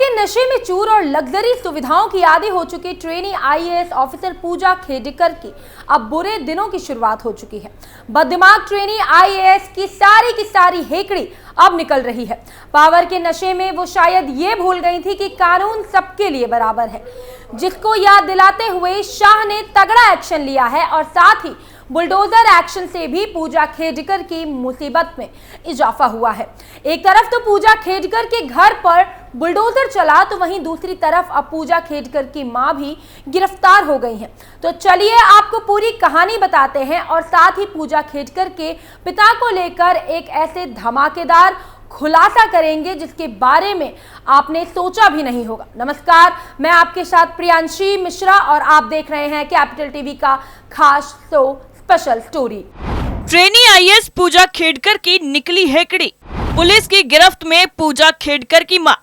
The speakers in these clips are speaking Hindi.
के नशे में चूर और लग्जरी सुविधाओं की आदी हो चुकी ट्रेनी आईएएस ऑफिसर पूजा खेडकर की अब बुरे दिनों की शुरुआत हो चुकी है। बददिमाग ट्रेनी आईएएस की सारी हेकड़ी अब निकल रही है। पावर के नशे में वो शायद ये भूल गई थी कि कानून सबके लिए बराबर है, जिसको याद दिलाते हुए शाह ने तगड़ा एक्शन लिया है और साथ ही बुलडोजर एक्शन से भी पूजा खेडकर की मुसीबत में इजाफा हुआ है। एक तरफ तो पूजा खेडकर के घर पर बुलडोजर चला, तो वहीं दूसरी तरफ अब पूजा खेडकर की मां भी गिरफ्तार हो गई हैं। तो चलिए आपको पूरी कहानी बताते हैं और साथ ही पूजा खेडकर के पिता को लेकर एक ऐसे धमाकेदार खुलासा करेंगे जिसके बारे में आपने सोचा भी नहीं होगा। नमस्कार, मैं आपके साथ प्रियांशी मिश्रा और आप देख रहे हैं कैपिटल टीवी का खास show special story. Trainee IAS Pooja Khedkar की निकली हेकड़ी, पुलिस की गिरफ्त में पूजा खेडकर की मां।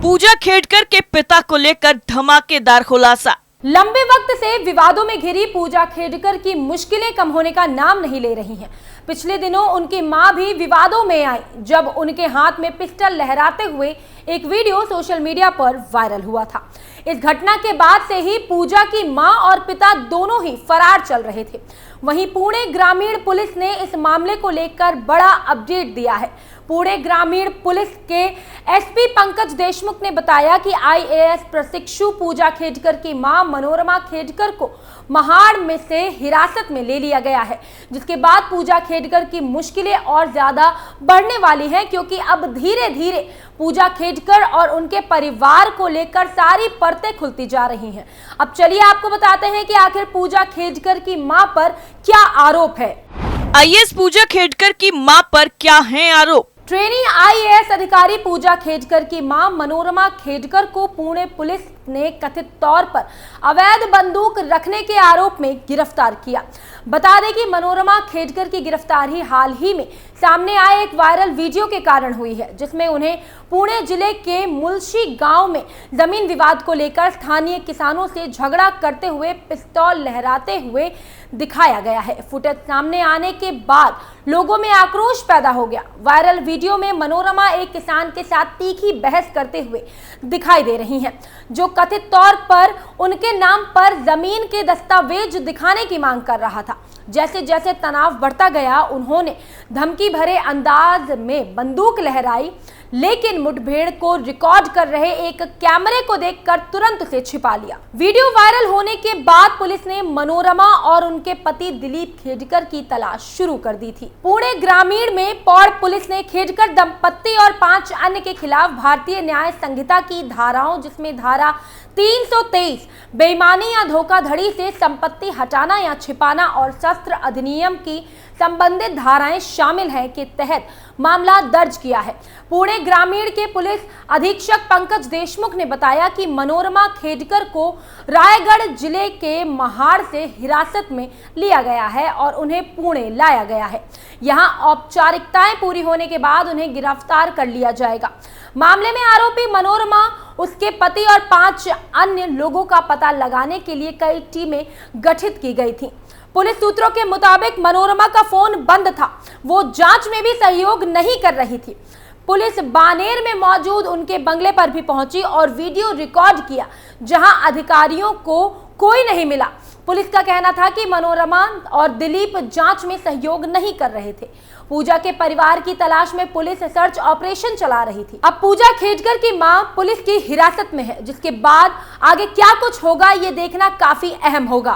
पूजा खेडकर के पिता को लेकर धमाकेदार खुलासा। लंबे वक्त से विवादों में घिरी पूजा खेडकर की मुश्किलें कम होने का नाम नहीं ले रही हैं। पिछले दिनों उनकी मां भी विवादों में आई, जब उनके हाथ में पिस्टल लहराते हुए एक वीडियो सोशल मीडिया पर वायरल हुआ था। इस घटना के बाद से ही पूजा की मां और पिता दोनों ही फरार चल रहे थे। वहीं पुणे ग्रामीण पुलिस ने इस मामले को लेकर बड़ा अपडेट दिया है। पुणे ग्रामीण पुलिस के एसपी पंकज देशमुख ने बताया कि आईएएस प्रशिक्षु पूजा खेडकर की मां मनोरमा खेडकर को महाड़ में से हिरासत में ले लिया गया है, जिसके बाद पूजा खेडकर की मुश्किलें और ज्यादा बढ़ने वाली हैं, क्योंकि अब धीरे धीरे पूजा खेडकर और उनके परिवार को लेकर सारी परतें खुलती जा रही हैं। अब चलिए आपको बताते हैं कि आखिर पूजा खेडकर की मां पर क्या आरोप है। आईएएस पूजा खेडकर की मां पर क्या है आरोप? ट्रेनी आईएएस अधिकारी पूजा खेडकर की मां मनोरमा खेडकर को पुणे पुलिस ने कथित तौर पर अवैध बंदूक रखने के आरोप में गिरफ्तार किया। बता दें कि मनोरमा खेडकर की गिरफ्तारी हाल ही में सामने आए एक वायरल वीडियो के कारण हुई है, जिसमें उन्हें पुणे जिले के मुलशी गांव में जमीन विवाद को लेकर स्थानीय किसानों से झगड़ा करते हुए पिस्तौल लहराते हुए दिखाया गया है। फुटेज सामने आने के बाद लोगों में आक्रोश पैदा हो गया। वायरल वीडियो में मनोरमा एक किसान के साथ तीखी बहस करते हुए दिखाई दे रही हैं, जो कथित तौर पर उनके नाम पर जमीन के दस्तावेज दिखाने की मांग कर रहा था। जैसे जैसे तनाव बढ़ता गया, उन्होंने धमकी भरे अंदाज में बंदूक लहराई, लेकिन मुठभेड़ को रिकॉर्ड कर रहे एक कैमरे को देखकर तुरंत उसे छिपा लिया। वीडियो वायरल होने के बाद पुलिस ने मनोरमा और उनके पति दिलीप खेडकर की तलाश शुरू कर दी थी। पुणे ग्रामीण में पौड़ पुलिस ने खेडकर दंपत्ति और 5 अन्य के खिलाफ भारतीय न्याय संहिता की धाराओं, जिसमें धारा 323 बेईमानी या धोखाधड़ी से संपत्ति हटाना या छिपाना और शस्त्र अधिनियम की संबंधित धाराएं शामिल हैं, के तहत मामला दर्ज किया है। पुणे ग्रामीण के पुलिस अधीक्षक पंकज देशमुख ने बताया कि मनोरमा खेडकर को रायगढ़ जिले के महाड़ से हिरासत में लिया गया है और उन्हें पुणे लाया गया है। यहां औपचारिकताएं पूरी होने के बाद उन्हें गिरफ्तार कर लिया जाएगा। मामले में आरोपी मनोरमा, उसके पति और 5 अन्य लोगों का पता लगाने के लिए कई टीमें गठित की गई थी। पुलिस सूत्रों के मुताबिक मनोरमा का फोन बंद था, वो जांच में भी सहयोग नहीं कर रही थी। पुलिस बानेर में मौजूद उनके बंगले पर भी पहुंची और वीडियो रिकॉर्ड किया, जहां अधिकारियों को कोई नहीं मिला। पुलिस का कहना था कि मनोरमा और दिलीप जांच में सहयोग नहीं कर रहे थे। पूजा के परिवार की तलाश में पुलिस सर्च ऑपरेशन चला रही थी। अब पूजा खेडकर की मां पुलिस की हिरासत में है, जिसके बाद आगे क्या कुछ होगा ये देखना काफी अहम होगा।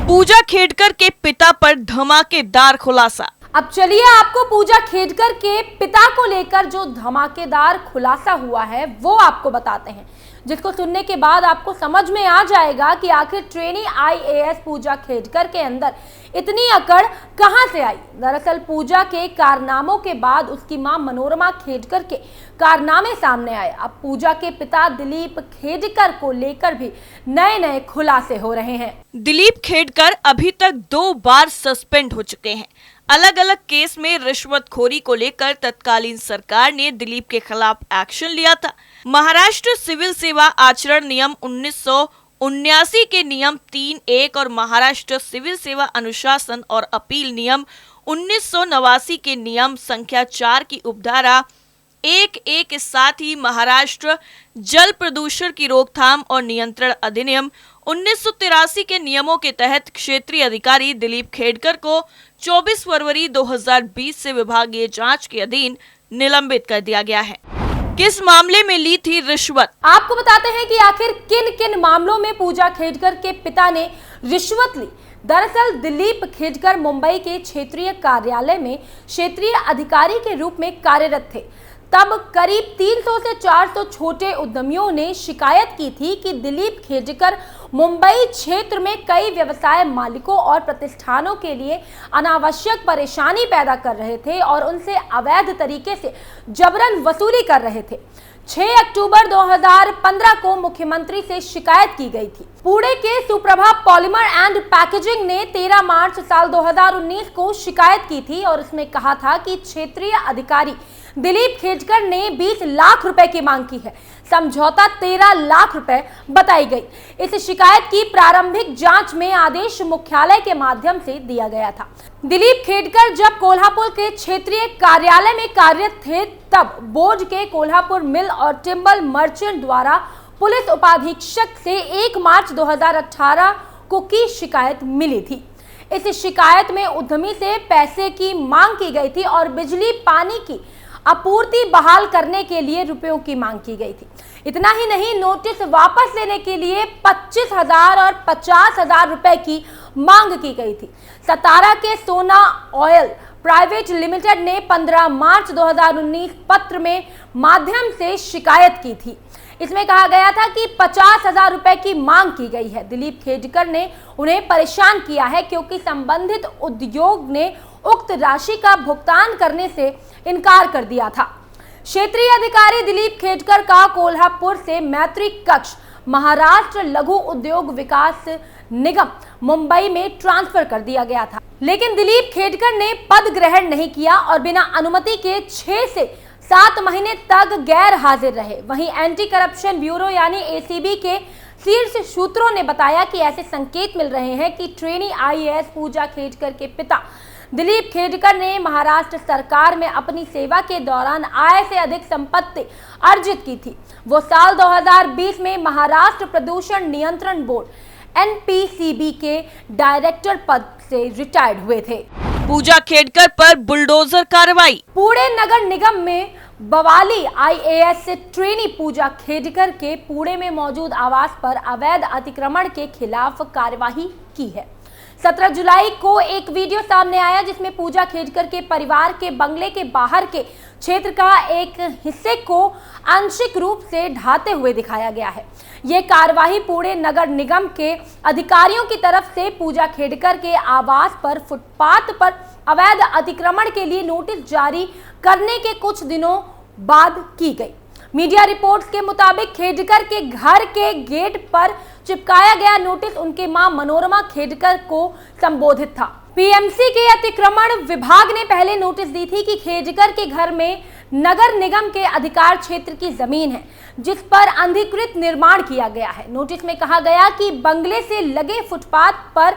पूजा खेडकर के पिता पर धमाकेदार खुलासा। अब चलिए आपको पूजा खेडकर के पिता को लेकर जो धमाकेदार खुलासा हुआ है वो आपको बताते हैं, जिसको सुनने के बाद आपको समझ में आ जाएगा कि आखिर ट्रेनी आईएएस पूजा खेडकर के अंदर इतनी अकड़ कहां से आई। दरअसल पूजा के कारनामों के बाद उसकी मां मनोरमा खेडकर के कारनामे सामने आए। अब पूजा के पिता दिलीप खेडकर को लेकर भी नए नए खुलासे हो रहे हैं। दिलीप खेडकर अभी तक 2 बार सस्पेंड हो चुके हैं। अलग अलग केस में रिश्वतखोरी को लेकर तत्कालीन सरकार ने दिलीप के खिलाफ एक्शन लिया था। महाराष्ट्र सिविल सेवा आचरण नियम 1979 के नियम 3(1) और महाराष्ट्र सिविल सेवा अनुशासन और अपील नियम 1989 के नियम संख्या 4 की उपधारा 1A के साथ ही महाराष्ट्र जल प्रदूषण की रोकथाम और नियंत्रण अधिनियम 1983 के नियमों के तहत क्षेत्रीय अधिकारी दिलीप खेडकर को 24 फरवरी 2020 से विभागीय जांच के अधीन निलंबित कर दिया गया है। किस मामले में ली थी रिश्वत? आपको बताते हैं कि आखिर किन किन मामलों में पूजा खेडकर के पिता ने रिश्वत ली। दरअसल दिलीप खेडकर मुंबई के क्षेत्रीय कार्यालय में क्षेत्रीय अधिकारी के रूप में कार्यरत थे। तब करीब 300 से 400 छोटे उद्यमियों ने शिकायत की थी कि दिलीप खेडकर मुंबई क्षेत्र में कई व्यवसाय मालिकों और प्रतिष्ठानों के लिए अनावश्यक परेशानी पैदा कर रहे थे और उनसे अवैध तरीके से जबरन वसूली कर रहे थे। 6 अक्टूबर 2015 को मुख्यमंत्री से शिकायत की गई थी। पुणे के सुप्रभा पॉलीमर एंड पैकेजिंग ने 13 मार्च साल 2019 को शिकायत की थी और उसमें कहा था कि क्षेत्रीय अधिकारी दिलीप खेडकर ने 20 लाख रुपए की मांग की है। समझौता 13 लाख रुपए बताई गई। इस शिकायत की प्रारंभिक जांच में आदेश मुख्यालय के माध्यम से दिया गया था। दिलीप खेडकर जब कोल्हापुर के क्षेत्रीय कार्यालय में कार्यरत थे तब बोर्ड के कोल्हापुर मिल और टिम्बर मर्चेंट द्वारा पुलिस उपाधीक्षक से 1 मार्च 2018 को की शिकायत मिली थी। इस शिकायत में उद्यमी से पैसे की मांग की गई थी और बिजली पानी की आपूर्ति बहाल करने के लिए रुपयों की मांग की गई थी। इतना ही नहीं, नोटिस वापस लेने के लिए 25,000 और 50,000 रुपए की मांग की गई थी। सतारा के सोना ऑयल प्राइवेट लिमिटेड ने 15 मार्च 2019 पत्र में माध्यम से शिकायत की थी। इसमें कहा गया था कि 50,000 रुपए की मांग की गई है। दिलीप खेडकर ने उन्हें परेशान किया है क्योंकि संबंधित उद्योग ने उक्त राशि का भुगतान करने से इनकार कर दिया था। क्षेत्रीय अधिकारी दिलीप खेडकर का कोल्हापुर से मैत्री कक्ष महाराष्ट्र लघु उद्योग विकास निगम मुंबई में ट्रांसफर कर दिया गया था, लेकिन दिलीप खेडकर ने पद ग्रहण नहीं किया और बिना अनुमति के 6 से 7 महीने तक गैर हाजिर रहे। वहीं एंटी करप्शन ब्यूरो यानी एसीबी के शीर्ष सूत्रों ने बताया कि ऐसे संकेत मिल रहे हैं कि ट्रेनी आईएएस पूजा खेडकर के पिता दिलीप खेडकर ने महाराष्ट्र सरकार में अपनी सेवा के दौरान आय से अधिक संपत्ति अर्जित की थी। वो साल 2020 में महाराष्ट्र प्रदूषण नियंत्रण बोर्ड एनपीसीबी के डायरेक्टर पद से रिटायर्ड हुए थे। पूजा खेडकर पर बुलडोजर कार्रवाई। पुणे नगर निगम में बवाली आईएएस से ट्रेनी पूजा खेडकर के पुणे में मौजूद आवास पर अवैध अतिक्रमण के खिलाफ कार्यवाही की है। 17 जुलाई को एक वीडियो सामने आया जिसमें पूजा खेडकर के परिवार के बंगले के बाहर के क्षेत्र का एक हिस्से को आंशिक रूप से ढाते हुए दिखाया गया है। ये कार्यवाही पुणे नगर निगम के अधिकारियों की तरफ से पूजा खेडकर के आवास पर फुटपाथ पर अवैध अतिक्रमण के लिए नोटिस जारी करने के कुछ दिनों बाद की गई। मीडिया रिपोर्ट्स के मुताबिक खेडकर के घर के गेट पर चिपकाया गया नोटिस उनके मां मनोरमा खेडकर को संबोधित था। पीएमसी के अतिक्रमण विभाग ने पहले नोटिस दी थी कि खेडकर के घर में नगर निगम के अधिकार क्षेत्र की जमीन है जिस पर अनधिकृत निर्माण किया गया है। नोटिस में कहा गया कि बंगले से लगे फुटपाथ पर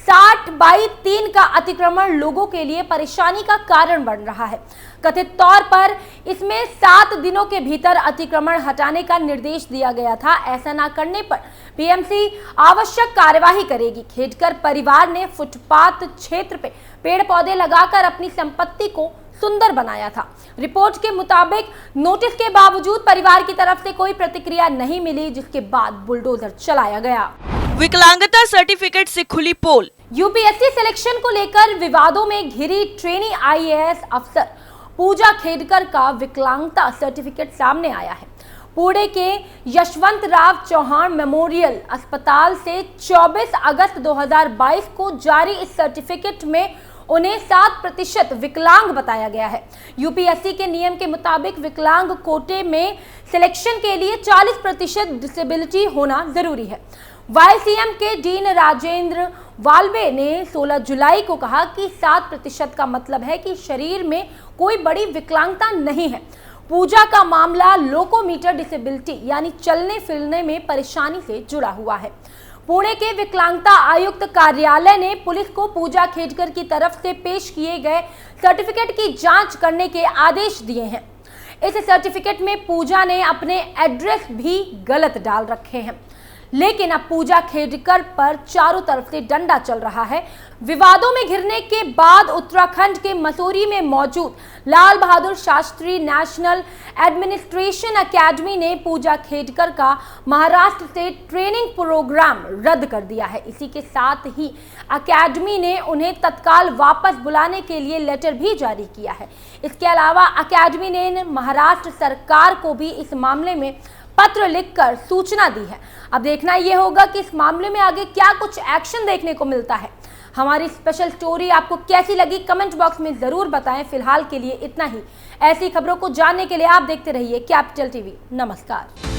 60/3 का अतिक्रमण लोगों के लिए परेशानी का कारण बन रहा है। कथित तौर पर इसमें 7 दिनों के भीतर अतिक्रमण हटाने का निर्देश दिया गया था। ऐसा न करने पर पीएमसी आवश्यक कार्यवाही करेगी। खेडकर परिवार ने फुटपाथ क्षेत्र पे पेड़ पौधे लगाकर अपनी संपत्ति को सुंदर बनाया था। रिपोर्ट के मुताबिक नोटिस के बावजूद परिवार की तरफ से कोई प्रतिक्रिया नहीं मिली, जिसके बाद बुलडोजर चलाया गया। विकलांगता सर्टिफिकेट से खुली पोल। यूपीएससी सिलेक्शन को लेकर विवादों में घिरी ट्रेनी आईएएस अफसर पूजा खेडकर का विकलांगता सर्टिफिकेट सामने आया है। पुणे के यशवंतराव चौहान मेमोरियल अस्पताल से 24 अगस्त 2022 को जारी इस सर्टिफिकेट में उन्हें 7% विकलांग बताया गया है। यूपीएससी के नियम के मुताबिक विकलांग कोटे में सिलेक्शन के लिए 40% डिसेबिलिटी होना जरूरी है। वाईसीएम के डीन राजेंद्र वाल्वे ने 16 जुलाई को कहा कि 7% का मतलब है कि शरीर में कोई बड़ी विकलांगता नहीं है। पूजा का मामला लोकोमीटर डिसेबिलिटी यानी चलने फिरने में परेशानी से जुड़ा हुआ है। पुणे के विकलांगता आयुक्त कार्यालय ने पुलिस को पूजा खेडकर की तरफ से पेश किए गए सर्टिफिकेट की जांच करने के आदेश दिए हैं। इस सर्टिफिकेट में पूजा ने अपने एड्रेस भी गलत डाल रखे हैं। लेकिन अब पूजा खेडकर पर चारों तरफ से डंडा चल रहा है। विवादों में घिरने के बाद उत्तराखंड के मसूरी में मौजूद Lal Bahadur Shastri national administration academy ने पूजा खेडकर का महाराष्ट्र से ट्रेनिंग प्रोग्राम रद्द कर दिया है। इसी के साथ ही एकेडमी ने उन्हें तत्काल वापस बुलाने के लिए लेटर भी जारी किया है। इसके अलावा एकेडमी ने महाराष्ट्र सरकार को भी इस मामले में पत्र लिखकर सूचना दी है। अब देखना यह होगा कि इस मामले में आगे क्या कुछ एक्शन देखने को मिलता है। हमारी स्पेशल स्टोरी आपको कैसी लगी कमेंट बॉक्स में जरूर बताएं। फिलहाल के लिए इतना ही। ऐसी खबरों को जानने के लिए आप देखते रहिए कैपिटल टीवी। नमस्कार।